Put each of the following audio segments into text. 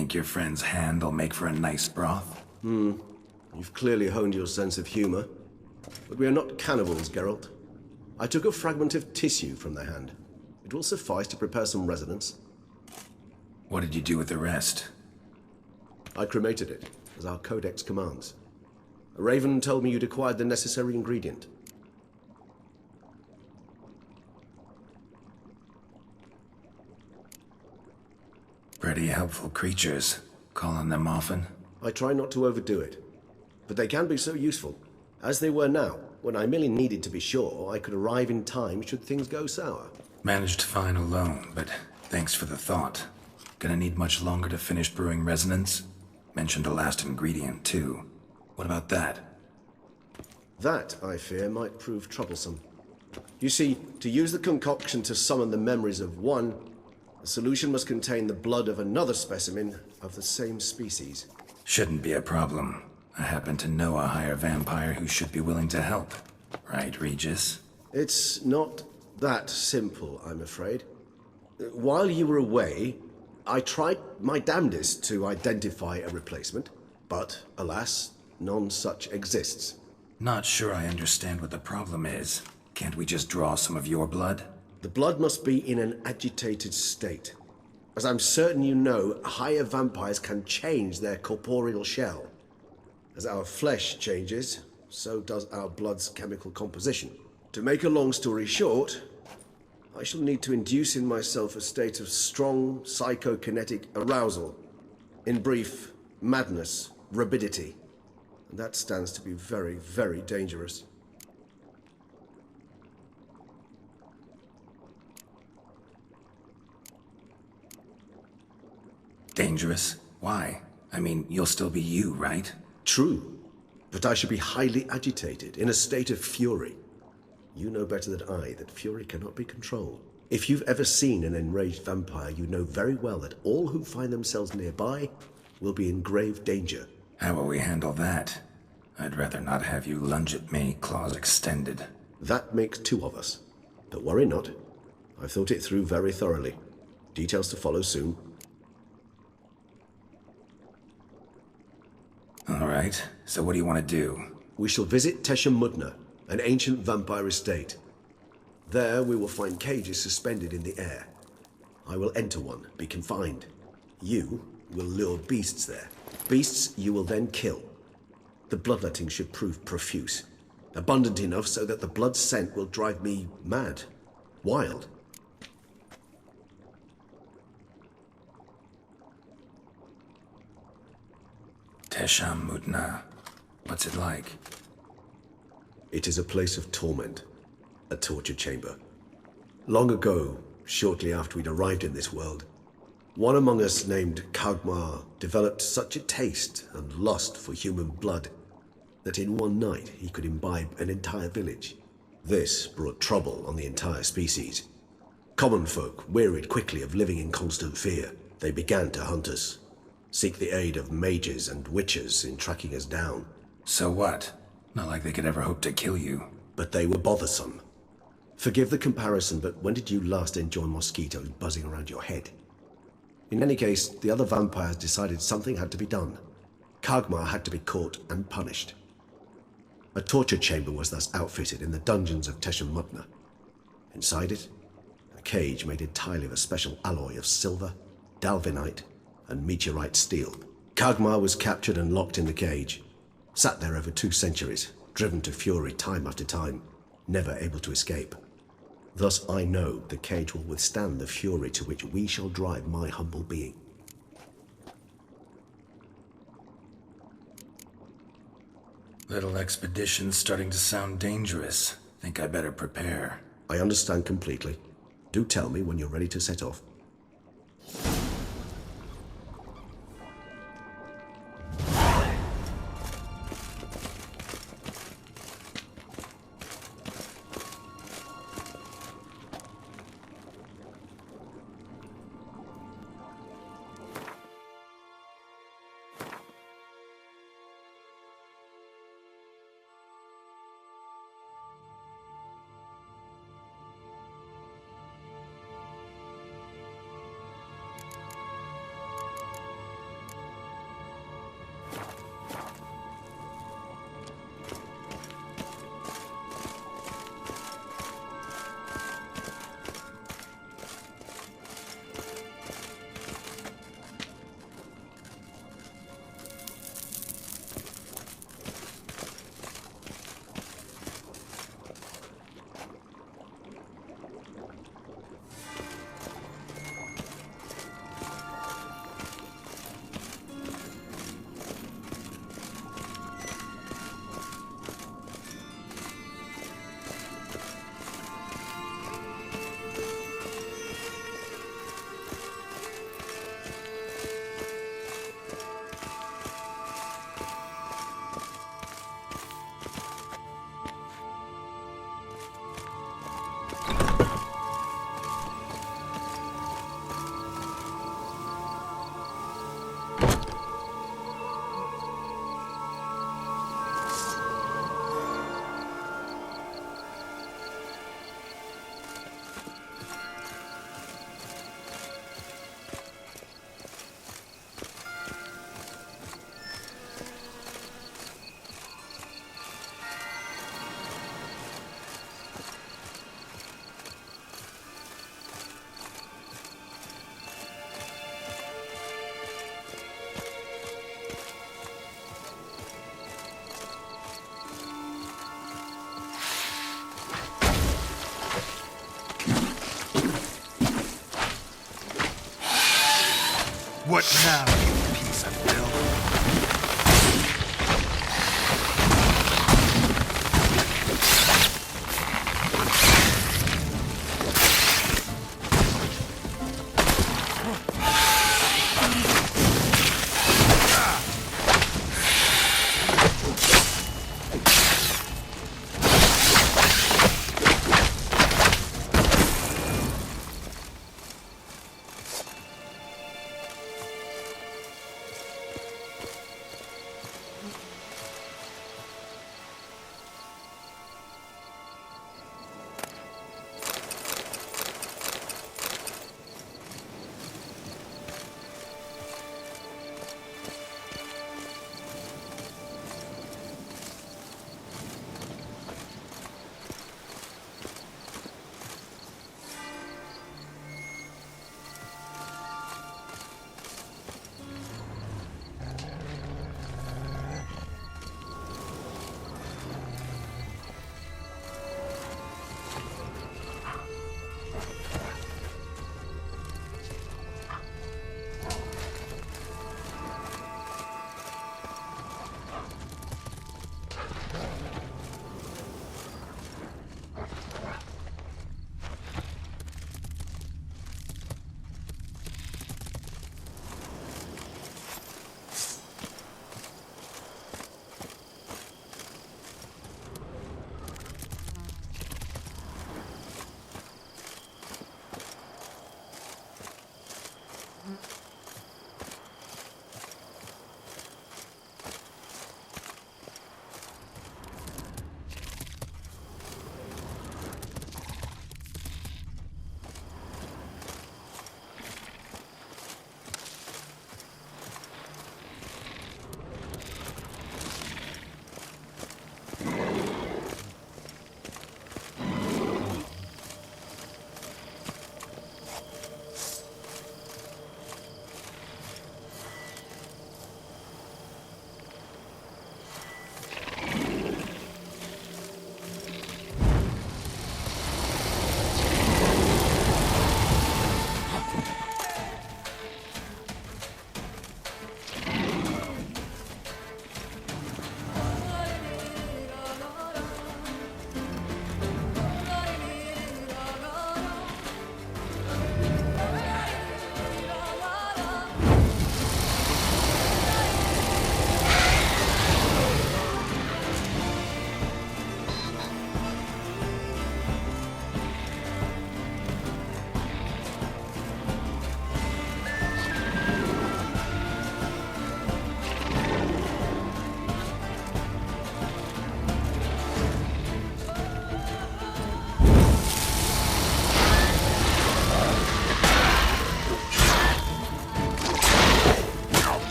Think your friend's hand will make for a nice broth? You've clearly honed your sense of humor. But we are not cannibals, Geralt. I took a fragment of tissue from their hand. It will suffice to prepare some resonance. What did you do with the rest? I cremated it, as our codex commands. A raven told me you'd acquired the necessary ingredient. Pretty helpful creatures. Call on them often? I try not to overdo it, but they can be so useful, as they were now, when I merely needed to be sure I could arrive in time should things go sour. Managed fine alone, but thanks for the thought. Gonna need much longer to finish brewing resonance? Mentioned the last ingredient, too. What about that? That, I fear, might prove troublesome. You see, to use the concoction to summon the memories of one, the solution must contain the blood of another specimen of the same species. Shouldn't be a problem. I happen to know a higher vampire who should be willing to help. Right, Regis? It's not that simple, I'm afraid. While you were away, I tried my damnedest to identify a replacement, but alas, none such exists. Not sure I understand what the problem is. Can't we just draw some of your blood? The blood must be in an agitated state. As I'm certain you know, higher vampires can change their corporeal shell. As our flesh changes, so does our blood's chemical composition. To make a long story short, I shall need to induce in myself a state of strong psychokinetic arousal. In brief, madness, rabidity. And that stands to be very, very dangerous. Dangerous? Why? I mean, you'll still be you, right? True, but I should be highly agitated, in a state of fury. You know better than I that fury cannot be controlled. If you've ever seen an enraged vampire, you know very well that all who find themselves nearby will be in grave danger. How will we handle that? I'd rather not have you lunge at me, claws extended. That makes two of us. But worry not. I've thought it through very thoroughly. Details to follow soon. All right, so what do you want to do? We shall visit Teshamudna, an ancient vampire estate. There we will find cages suspended in the air. I will enter one, be confined. You will lure beasts there. Beasts you will then kill. The bloodletting should prove profuse. Abundant enough so that the blood scent will drive me mad. Wild. Teshamudna. What's it like? It is a place of torment. A torture chamber. Long ago, shortly after we'd arrived in this world, one among us named Kagmar developed such a taste and lust for human blood that in one night he could imbibe an entire village. This brought trouble on the entire species. Common folk wearied quickly of living in constant fear. They began to hunt us, seek the aid of mages and witches in tracking us down. So what? Not like they could ever hope to kill you. But they were bothersome. Forgive the comparison, but when did you last enjoy mosquitoes buzzing around your head? In any case, the other vampires decided something had to be done. Kagmar had to be caught and punished. A torture chamber was thus outfitted in the dungeons of Teshamudna. Inside it, a cage made entirely of a special alloy of silver, dalvinite, and meteorite steel. Kagmar was captured and locked in the cage. Sat there over 2 centuries, driven to fury time after time, never able to escape. Thus I know the cage will withstand the fury to which we shall drive my humble being. Little expedition's starting to sound dangerous. Think I better prepare. I understand completely. Do tell me when you're ready to set off. What now, you piece of filth?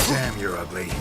Damn, you're ugly.